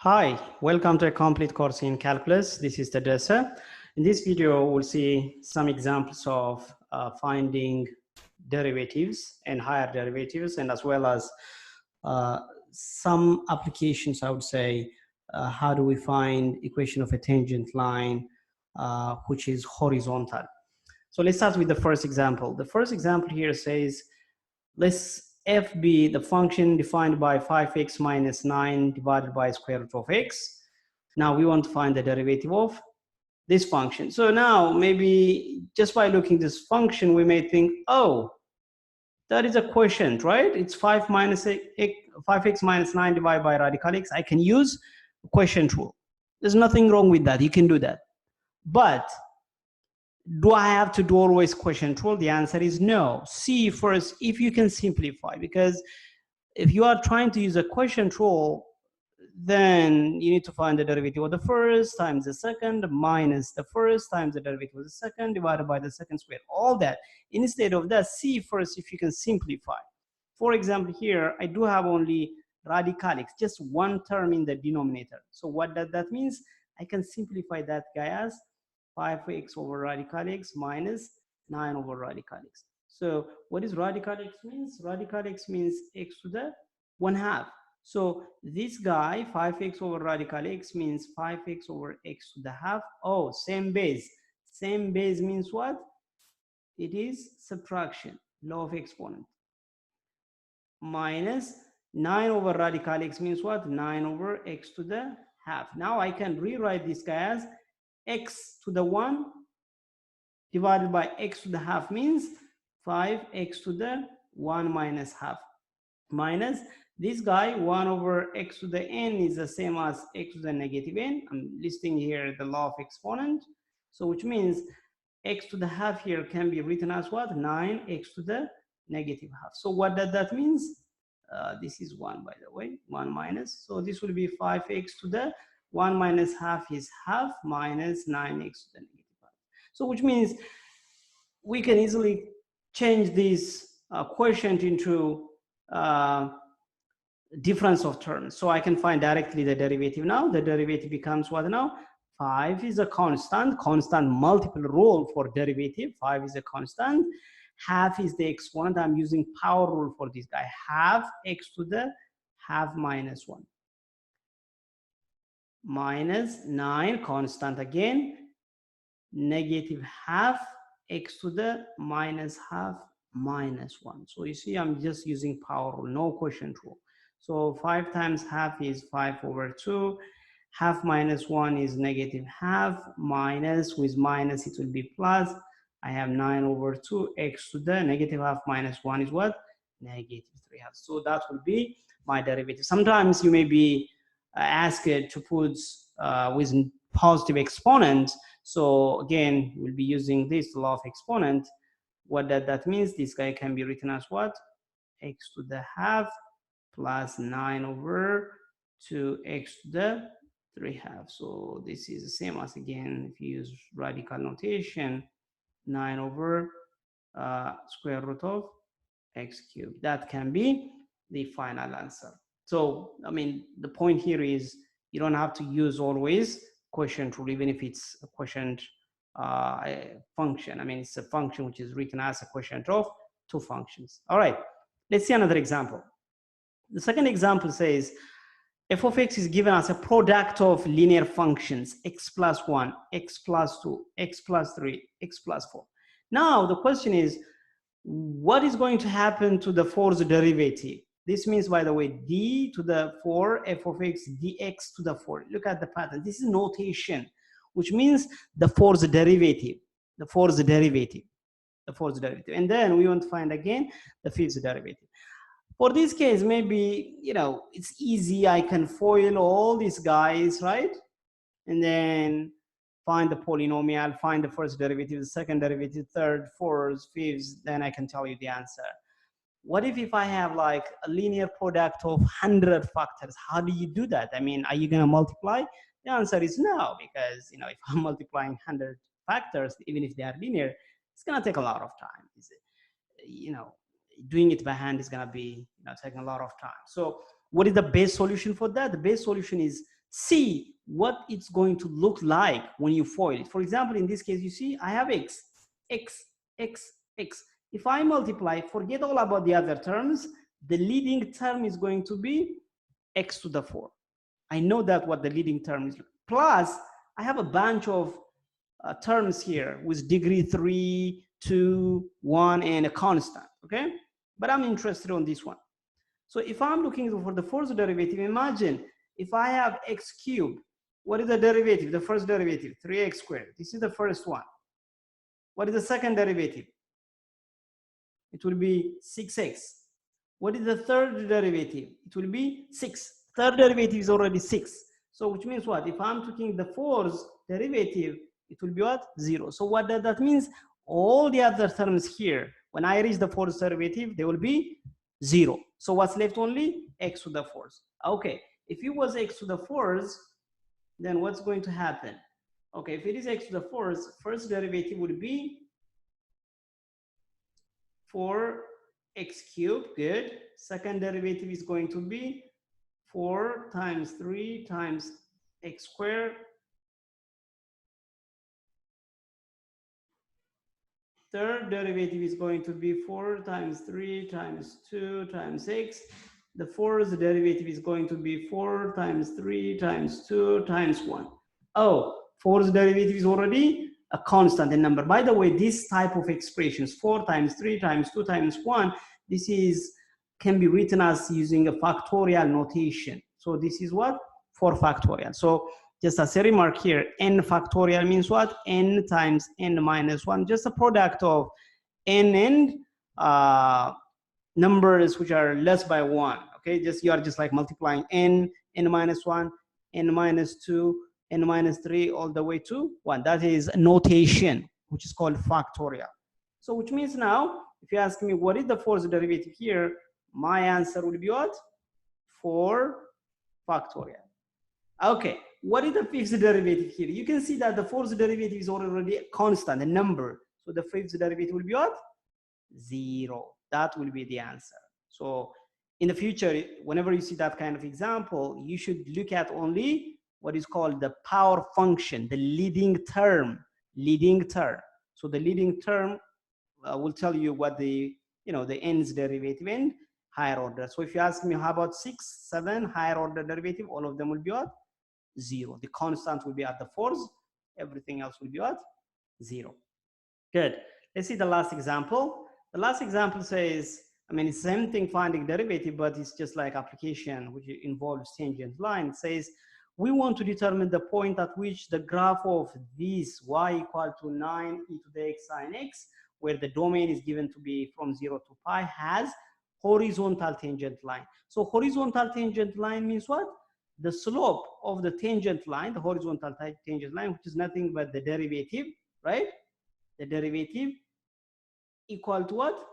Hi, welcome to a complete course in calculus. This is Tadessa. In this video, we'll see some examples of finding derivatives and higher derivatives, and as well as some applications, I would say, how do we find equation of a tangent line, which is horizontal. So let's start with the first example. The first example here says, let's f be the function defined by 5x minus 9 divided by square root of x. Now we want to find the derivative of this function. So now maybe just by looking at this function, we may think, oh, that is a quotient, right? It's 5x minus 9 divided by radical x. I can use quotient rule. There's nothing wrong with that. You can do that. But do I have to do always quotient rule? The answer is no. See first if you can simplify, because if you are trying to use a quotient rule, then you need to find the derivative of the first times the second minus the first times the derivative of the second divided by the second squared, all that. Instead of that, see first if you can simplify. For example, here I do have only radical x, just one term in the denominator. So what that means, I can simplify that guy as 5x over radical x minus 9 over radical x. So what is radical x means? Radical x means x to the 1/2. So this guy, 5x over radical x, means 5x over x to the half. Oh, same base. Same base means what? It is subtraction, law of exponent. Minus 9 over radical x means what? 9 over x to the half. Now I can rewrite this guy as x to the 1 divided by x to the half means 5x to the 1 minus half, minus this guy 1 over x to the n is the same as x to the negative n. I'm listing here the law of exponent, so which means x to the half here can be written as what? 9x to the negative half. So what that means? This is 1, by the way, 1 minus, so this will be 5x to the 1 minus half is half minus 9x to the negative half. So which means we can easily change this quotient into difference of terms. So I can find directly the derivative now. The derivative becomes what now? 5 is a constant multiple rule for derivative. 5 is a constant. Half is the exponent. I'm using power rule for this guy. Half x to the half minus 1. Minus 9, constant again. Negative half x to the minus half minus 1. So you see, I'm just using power rule, no quotient rule. So 5 times half is 5 over 2. Half minus 1 is negative half, minus, with minus it will be plus. I have 9 over 2, x to the negative half minus 1 is what? Negative 3/2. So that will be my derivative. Sometimes you may be asked to put with positive exponent. So again, we'll be using this law of exponent. What that means, this guy can be written as what? X to the half plus 9 over 2x to the 3/2. So this is the same as, again, if you use radical notation, 9 over square root of x cubed. That can be the final answer. So, I mean, the point here is you don't have to use always quotient rule, even if it's a quotient function. I mean, it's a function which is written as a quotient of two functions. All right, let's see another example. The second example says f of x is given as a product of linear functions x plus 1, x plus 2, x plus 3, x plus 4. Now the question is, what is going to happen to the fourth derivative? This means, by the way, d to the 4 f of x dx to the 4. Look at the pattern. This is notation, which means the fourth derivative, the fourth derivative, the fourth derivative. And then we want to find again the fifth derivative. For this case, maybe, you know, it's easy. I can FOIL all these guys, right? And then find the polynomial, find the first derivative, the second derivative, third, fourth, fifth, then I can tell you the answer. What if I have like a linear product of 100 factors? How do you do that? I mean, are you going to multiply? The answer is no, because, you know, if I'm multiplying 100 factors, even if they are linear, it's going to take a lot of time. You know, doing it by hand is going to be, you know, taking a lot of time. So what is the best solution for that? The best solution is see what it's going to look like when you FOIL it. For example, in this case, you see I have x. If I multiply, forget all about the other terms, the leading term is going to be x to the 4. I know that what the leading term is. Plus, I have a bunch of terms here with degree 3, 2, 1, and a constant, okay? But I'm interested on this one. So if I'm looking for the fourth derivative, imagine if I have x cubed, what is the derivative? The first derivative, 3x squared. This is the first one. What is the second derivative? It will be 6x. What is the third derivative? It will be 6. Third derivative is already 6. So which means what? If I'm taking the fourth derivative, it will be what? 0. So what that means? All the other terms here, when I reach the fourth derivative, they will be 0. So what's left? Only x to the fourth. Okay, if it was x to the fourth, then what's going to happen? Okay, if it is x to the fourth, first derivative would be 4x cubed, good. Second derivative is going to be 4 times 3 times x squared. Third derivative is going to be 4 times 3 times 2 times x. The fourth derivative is going to be 4 times 3 times 2 times 1. Oh, fourth derivative is already a constant, a number. By the way, this type of expressions, 4 times 3 times 2 times 1, this can be written as using a factorial notation. So this is what? 4 factorial. So just as a remark here, n factorial means what? N times n minus 1, just a product of n and numbers which are less by 1. Okay, you are just like multiplying n minus 1, n minus 2, n minus 3 all the way to 1. That is notation, which is called factorial. So which means now, if you ask me what is the fourth derivative here, my answer would be what? 4 factorial. Okay, what is the fifth derivative here? You can see that the fourth derivative is already a constant, a number. So the fifth derivative will be what? 0. That will be the answer. So in the future, whenever you see that kind of example, you should look at only what is called the power function, the leading term. So the leading term will tell you what the n's derivative and higher order. So if you ask me how about 6, 7 higher order derivative, all of them will be what? 0. The constant will be at the fourth. Everything else will be what? 0. Good. Let's see the last example. The last example says, I mean, it's the same thing, finding derivative, but it's just like application, which involves tangent line. It says, we want to determine the point at which the graph of this y equal to 9 e to the x sine x, where the domain is given to be from 0 to pi, has horizontal tangent line. So horizontal tangent line means what? The slope of the tangent line, the horizontal tangent line, which is nothing but the derivative, right? The derivative equal to what?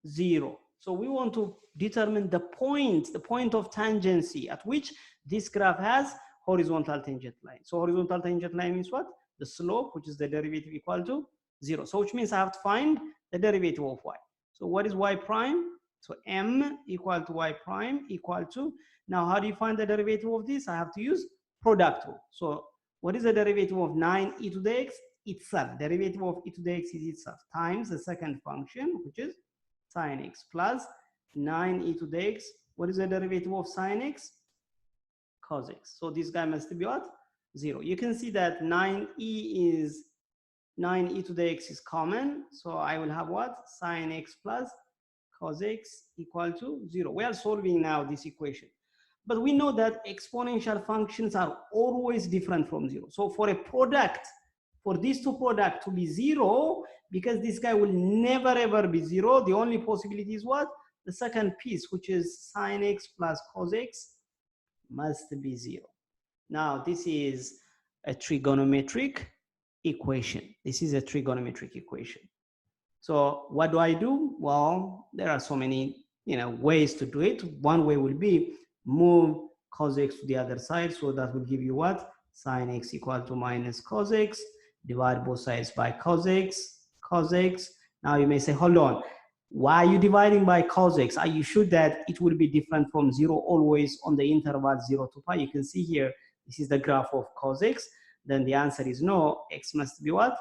0. So we want to determine the point of tangency at which this graph has horizontal tangent line. So horizontal tangent line means what? The slope, which is the derivative, equal to 0. So which means I have to find the derivative of y. So what is y prime? So m equal to y prime equal to, now how do you find the derivative of this? I have to use product rule. So what is the derivative of 9 e to the x? Itself. Derivative of e to the x is itself times the second function, which is sine x, plus 9 e to the x. What is the derivative of sine x? Cos x. So this guy must be what? 0. You can see that 9 e to the x is common. So I will have what? Sine x plus cos x equal to 0. We are solving now this equation. But we know that exponential functions are always different from 0. So for a product, for these two products to be 0, because this guy will never ever be 0, the only possibility is what? The second piece, which is sine x plus cos x, must be 0. Now this is a trigonometric equation. This is a trigonometric equation. So what do I do? Well, there are so many ways to do it. One way will be move cos x to the other side. So that will give you what? Sine x equal to minus cos x. Divide both sides by cos x. Now you may say, hold on. Why are you dividing by cos x? Are you sure that it will be different from 0 always on the interval 0 to pi? You can see here, this is the graph of cos x. Then the answer is no, x must be what?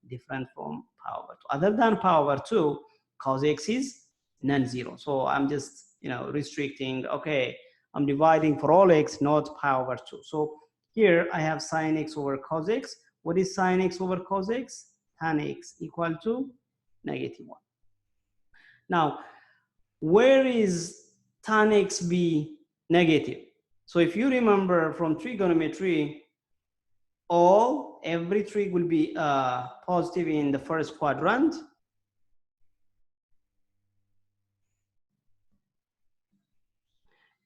Different from pi over 2. Other than pi over 2, cos x is non-zero. So I'm just, restricting, okay, I'm dividing for all x, not pi over 2. So here I have sine x over cos x. What is sine x over cos x? Tan x equal to -1. Now, where is tan x be negative? So if you remember from trigonometry, every trig will be positive in the first quadrant.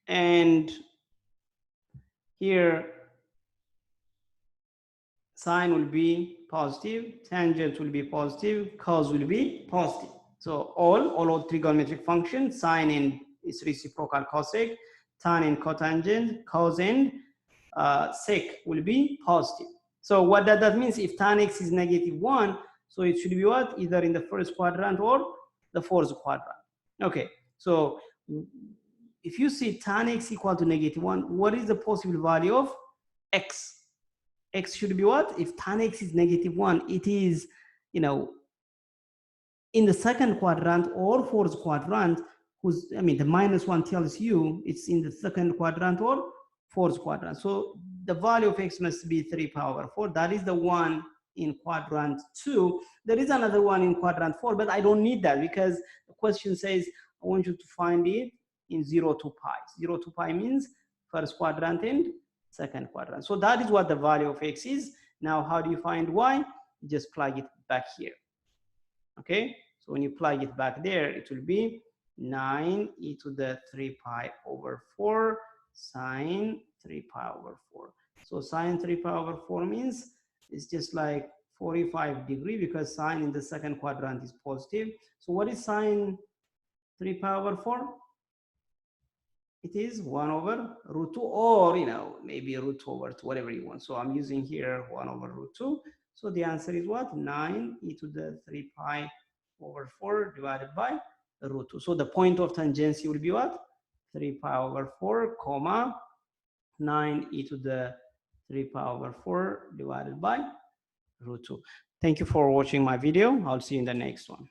And here, sine will be positive, tangent will be positive, cos will be positive. So all trigonometric functions, sine and its reciprocal cosec, tan and cotangent, cos and sec will be positive. So what that means, if tan x is -1, so it should be what? Either in the first quadrant or the fourth quadrant. Okay, so if you see tan x equal to -1, what is the possible value of x? X should be what? If tan x is -1, it is, in the second quadrant or fourth quadrant, the -1 tells you it's in the second quadrant or fourth quadrant. So the value of x must be 3 pi over 4. That is the one in quadrant 2. There is another one in quadrant 4, but I don't need that because the question says I want you to find it in 0 to pi. 0 to pi means first quadrant and second quadrant. So that is what the value of x is. Now, how do you find y? You just plug it back here. Okay, so when you plug it back there, it will be 9e to the 3 pi over 4 sine 3 pi over 4. So sine 3 pi over 4 means it's just like 45 degree because sine in the second quadrant is positive. So what is sine 3 pi over 4? It is 1 over root 2, or maybe root 2 over 2, whatever you want. So I'm using here 1 over root 2. So the answer is what? 9e to the 3 pi over 4 divided by root 2. So the point of tangency will be what? 3 pi over 4, comma 9e to the 3 pi over 4 divided by root 2. Thank you for watching my video. I'll see you in the next one.